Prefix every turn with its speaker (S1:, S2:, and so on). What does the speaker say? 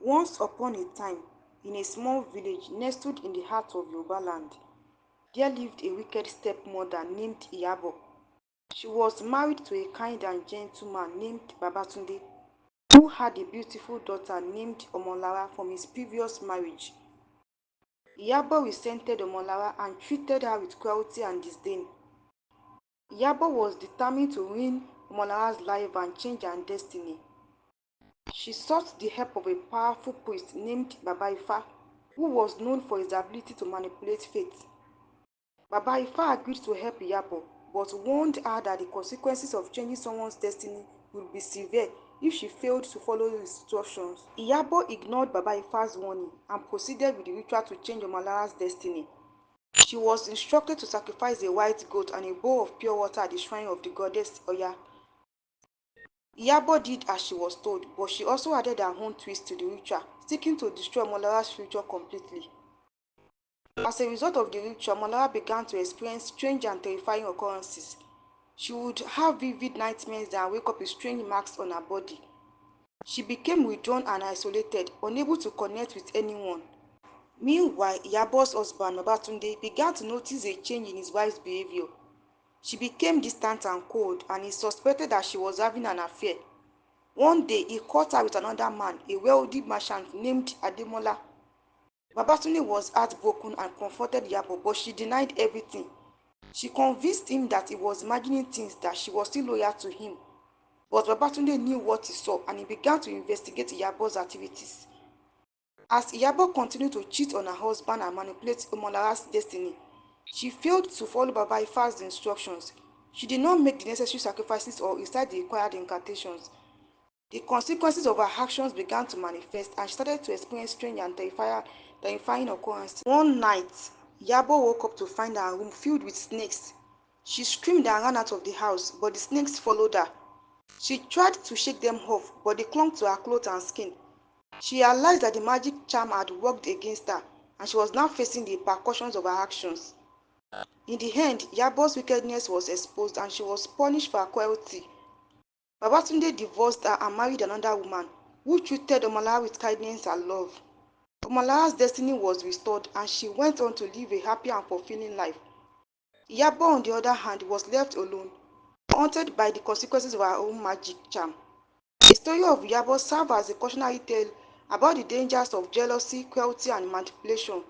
S1: Once upon a time, in a small village nestled in the heart of Yoruba land, there lived a wicked stepmother named Iyabo. She was married to a kind and gentle man named Babatunde, who had a beautiful daughter named Omolara from his previous marriage. Iyabo resented Omolara and treated her with cruelty and disdain. Iyabo was determined to ruin Omolara's life and change her destiny. She sought the help of a powerful priest named Baba Ifa, who was known for his ability to manipulate fate. Baba Ifa agreed to help Iyabo, but warned her that the consequences of changing someone's destiny would be severe if she failed to follow his instructions. Iyabo ignored Baba Ifa's warning and proceeded with the ritual to change Omolara's destiny. She was instructed to sacrifice a white goat and a bowl of pure water at the shrine of the goddess Oya. Iyabo did as she was told, but she also added her own twist to the ritual, seeking to destroy Omolara's future completely. As a result of the ritual, Omolara began to experience strange and terrifying occurrences. She would have vivid nightmares and wake up with strange marks on her body. She became withdrawn and isolated, unable to connect with anyone. Meanwhile, Iyabo's husband, Babatunde, began to notice a change in his wife's behavior. She became distant and cold, and he suspected that she was having an affair. One day, he caught her with another man, a wealthy merchant named Ademola. Babatunde was heartbroken and confronted Iyabo, but she denied everything. She convinced him that he was imagining things, that she was still loyal to him. But Babatunde knew what he saw, and he began to investigate Iyabo's activities. As Iyabo continued to cheat on her husband and manipulate Omolara's destiny, she failed to follow Baba Ifa's instructions. She did not make the necessary sacrifices or recite the required incantations. The consequences of her actions began to manifest, and she started to experience strange and terrifying occurrences. One night, Iyabo woke up to find her room filled with snakes. She screamed and ran out of the house, but the snakes followed her. She tried to shake them off, but they clung to her clothes and skin. She realized that the magic charm had worked against her, and she was now facing the repercussions of her actions. In the end, Iyabo's wickedness was exposed, and she was punished for her cruelty. Babatunde divorced her and married another woman, who treated Omolara with kindness and love. Omolara's destiny was restored, and she went on to live a happy and fulfilling life. Iyabo, on the other hand, was left alone, haunted by the consequences of her own magic charm. The story of Iyabo serves as a cautionary tale about the dangers of jealousy, cruelty, and manipulation.